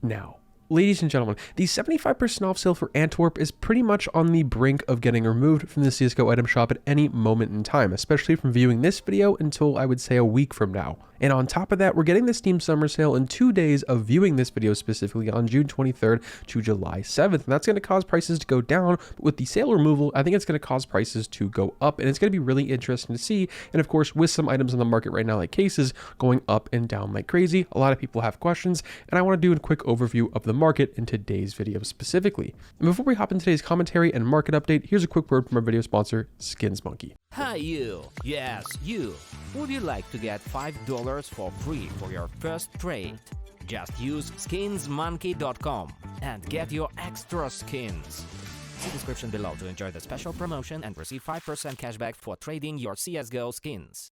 now. Ladies and gentlemen, the 75% off sale for Antwerp is pretty much on the brink of getting removed from the CSGO item shop at any moment in time, especially from viewing this video until I would say a week from now. And on top of that, we're getting the Steam Summer Sale in 2 days of viewing this video, specifically on June 23rd to July 7th. And that's going to cause prices to go down. But with the sale removal, I think it's going to cause prices to go up. And it's going to be really interesting to see. And of course, with some items on the market right now, like cases, going up and down like crazy, a lot of people have questions. And I want to do a quick overview of the market in today's video specifically. And before we hop into today's commentary and market update, here's a quick word from our video sponsor, Skins Monkey. Hi you, yes you. Would you like to get $5 for free for your first trade? Just use skinsmonkey.com and get your extra skins. See description below to enjoy the special promotion and receive 5% cashback for trading your CSGO skins.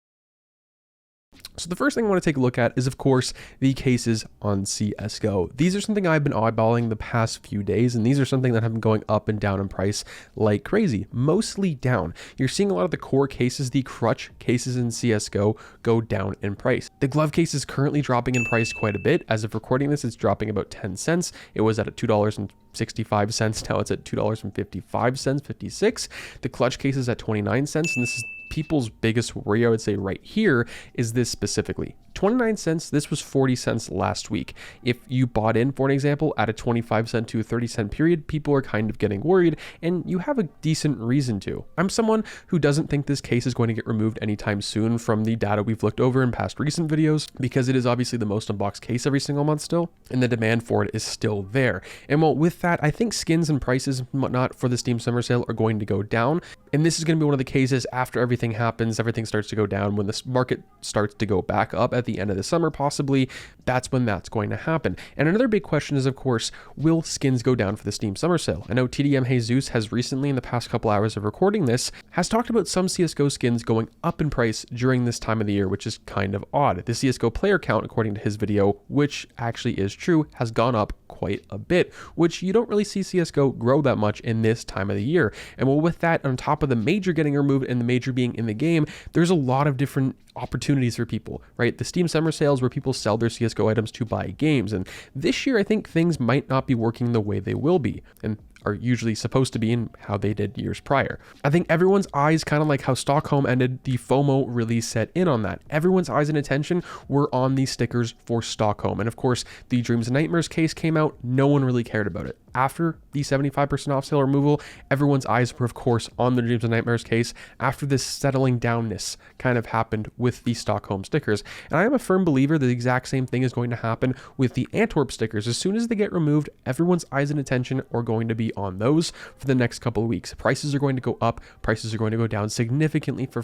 So the first thing I want to take a look at is, of course, the cases on CSGO. These are something I've been eyeballing the past few days, and these are something that have been going up and down in price like crazy, mostly down. You're seeing a lot of the core cases, the crutch cases in CSGO, go down in price. The glove case is currently dropping in price quite a bit. As of recording this, it's dropping about 10 cents. It was at $2.65. Now it's at $2.55, 56. The clutch case is at 29 cents, and this is people's biggest worry, I would say, right here is this specifically. 29 cents, this was 40 cents last week. If you bought in, for an example, at a 25 cent to a 30 cent period, people are kind of getting worried, and you have a decent reason to. I'm someone who doesn't think this case is going to get removed anytime soon from the data we've looked over in past recent videos, because it is obviously the most unboxed case every single month still, and the demand for it is still there. And well, with that, I think skins and prices and whatnot for the Steam Summer Sale are going to go down, and this is going to be one of the cases after everything happens, everything starts to go down, when this market starts to go back up at the end of the summer, possibly, that's when that's going to happen. And another big question is, of course, will skins go down for the Steam Summer Sale? I know TDM Jesus has recently, in the past couple hours of recording this, has talked about some CSGO skins going up in price during this time of the year, which is kind of odd. The CSGO player count, according to his video, which actually is true, has gone up quite a bit, which you don't really see CSGO grow that much in this time of the year. And well, with that, on top of the major getting removed and the major being in the game, there's a lot of different opportunities for people, right? The Steam Summer Sales where people sell their CSGO items to buy games. And this year, I think things might not be working the way they will be, and are usually supposed to be in how they did years prior. I think everyone's eyes, kind of like how Stockholm ended, the FOMO really set in on that. Everyone's eyes and attention were on these stickers for Stockholm. And of course, the Dreams and Nightmares case came out. No one really cared about it. After the 75% off sale removal, everyone's eyes were, of course, on the Dreams and Nightmares case after this settling downness kind of happened with the Stockholm stickers. And I am a firm believer that the exact same thing is going to happen with the Antwerp stickers. As soon as they get removed, everyone's eyes and attention are going to be on those for the next couple of weeks. Prices are going to go up, prices are going to go down significantly for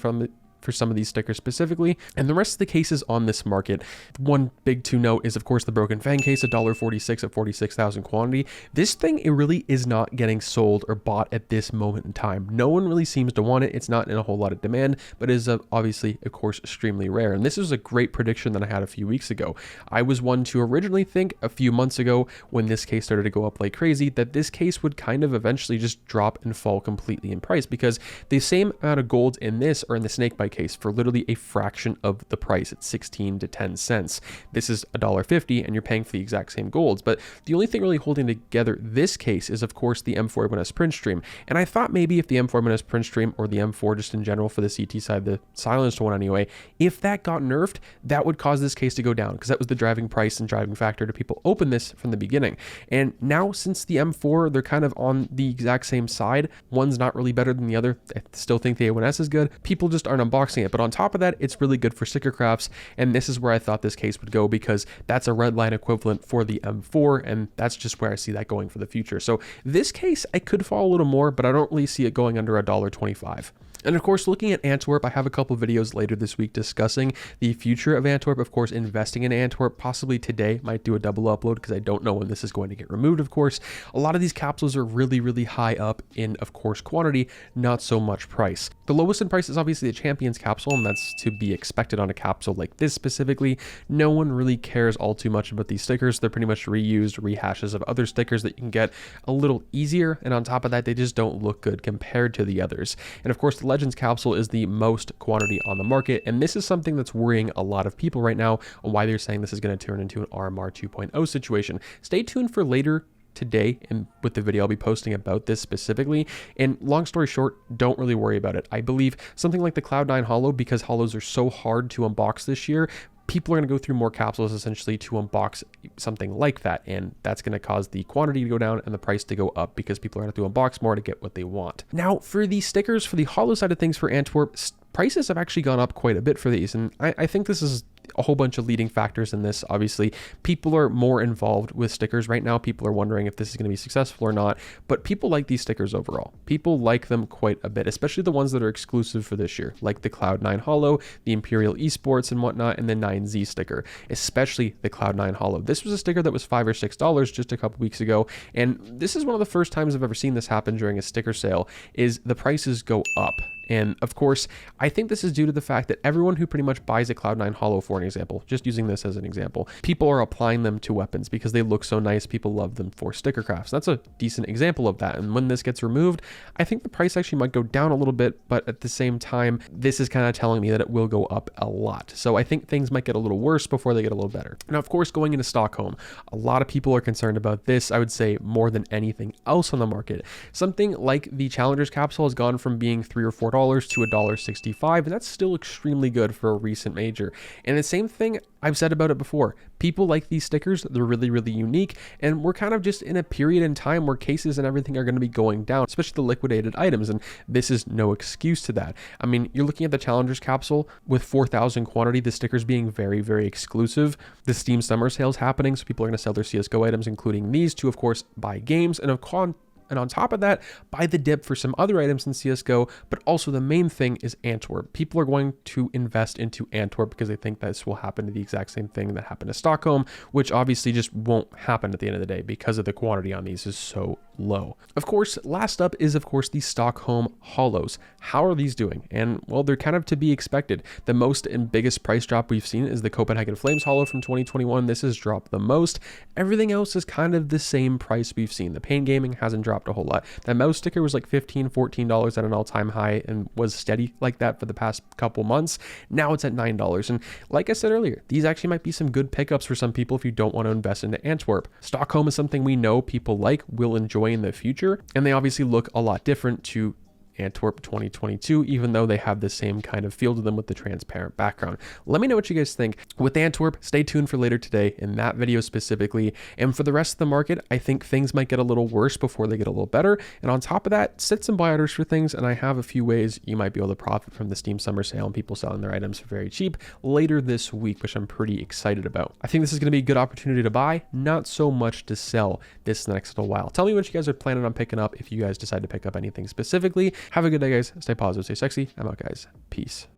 some of these stickers specifically, and the rest of the cases on this market. One big to note is, of course, the Broken Fang case, $1.46 at 46,000 quantity. This thing, it really is not getting sold or bought at this moment in time. No one really seems to want it. It's not in a whole lot of demand, but is obviously, of course, extremely rare. And this is a great prediction that I had a few weeks ago. I was one to originally think a few months ago, when this case started to go up like crazy, that this case would kind of eventually just drop and fall completely in price, because the same amount of golds in this are in the Snakebite case for literally a fraction of the price at 16 to 10 cents. This is $1.50 and you're paying for the exact same golds. But the only thing really holding together this case is, of course, the M4 print stream. And I thought maybe if the M4 print stream, or the M4 just in general for the CT side, the silenced one anyway, if that got nerfed, that would cause this case to go down, because that was the driving price and driving factor to people open this from the beginning. And now, since the M4, they're kind of on the exact same side. One's not really better than the other. I still think the A1S is good. People just aren't unboxing it. But on top of that, it's really good for sticker crafts, and this is where I thought this case would go, because that's a red line equivalent for the M4, and that's just where I see that going for the future. So this case, I could fall a little more, but I don't really see it going under $1.25. And of course, looking at Antwerp, I have a couple videos later this week discussing the future of Antwerp. Of course, investing in Antwerp, possibly today, might do a double upload, because I don't know when this is going to get removed, of course. A lot of these capsules are really, really high up in, of course, quantity, not so much price. The lowest in price is obviously the Champions capsule, and that's to be expected on a capsule like this specifically. No one really cares all too much about these stickers. They're pretty much reused rehashes of other stickers that you can get a little easier, and on top of that, they just don't look good compared to the others. And of course, the Legends capsule is the most quantity on the market, and this is something that's worrying a lot of people right now on why they're saying this is going to turn into an RMR 2.0 situation. Stay tuned for later today and with the video I'll be posting about this specifically, and long story short, don't really worry about it. I believe something like the Cloud9 Holo, because holos are so hard to unbox this year, people are going to go through more capsules essentially to unbox something like that, and that's going to cause the quantity to go down and the price to go up because people are going to have to unbox more to get what they want. Now for the stickers, for the holo side of things for Antwerp, prices have actually gone up quite a bit for these, and I think this is a whole bunch of leading factors in this. Obviously, people are more involved with stickers right now. People are wondering if this is going to be successful or not, but people like these stickers overall. People like them quite a bit, especially the ones that are exclusive for this year, like the Cloud9 Holo, the Imperial Esports and whatnot, and the 9Z sticker, especially the Cloud9 Holo. This was a sticker that was $5 or $6 just a couple weeks ago, and this is one of the first times I've ever seen this happen during a sticker sale, is the prices go up. And of course, I think this is due to the fact that everyone who pretty much buys a Cloud9 Holo, for an example, just using this as an example, people are applying them to weapons because they look so nice. People love them for sticker crafts. That's a decent example of that. And when this gets removed, I think the price actually might go down a little bit, but at the same time, this is kind of telling me that it will go up a lot. So I think things might get a little worse before they get a little better. Now, of course, going into Stockholm, a lot of people are concerned about this. I would say more than anything else on the market. Something like the Challengers capsule has gone from being $3 or $4 to $1.65, and that's still extremely good for a recent major. And the same thing, I've said about it before, people like these stickers. They're really, really unique, and we're kind of just in a period in time where cases and everything are going to be going down, especially the liquidated items, and this is no excuse to that. I mean, you're looking at the Challengers capsule with 4,000 quantity, the stickers being very, very exclusive. The Steam summer sales happening, so people are going to sell their CSGO items, including these, to of course buy games, and on top of that, buy the dip for some other items in CSGO, but also the main thing is Antwerp. People are going to invest into Antwerp because they think this will happen to the exact same thing that happened to Stockholm, which obviously just won't happen at the end of the day because of the quantity on these is so low. Of course, last up is of course the Stockholm Holos. How are these doing? And well, they're kind of to be expected. The most and biggest price drop we've seen is the Copenhagen Flames Holo from 2021. This has dropped the most. Everything else is kind of the same price we've seen. The Pain Gaming hasn't dropped a whole lot. That mouse sticker was like $15, $14 at an all-time high and was steady like that for the past couple months. Now it's at $9. And like I said earlier, these actually might be some good pickups for some people if you don't want to invest into Antwerp. Stockholm is something we know people like, will enjoy in the future, and they obviously look a lot different to Antwerp 2022, even though they have the same kind of feel to them with the transparent background. Let me know what you guys think. With Antwerp, stay tuned for later today in that video specifically. And for the rest of the market, I think things might get a little worse before they get a little better. And on top of that, set some buy orders for things. And I have a few ways you might be able to profit from the Steam summer sale and people selling their items for very cheap later this week, which I'm pretty excited about. I think this is going to be a good opportunity to buy, not so much to sell this next little while. Tell me what you guys are planning on picking up if you guys decide to pick up anything specifically. Have a good day, guys. Stay positive, stay sexy. I'm out, guys. Peace.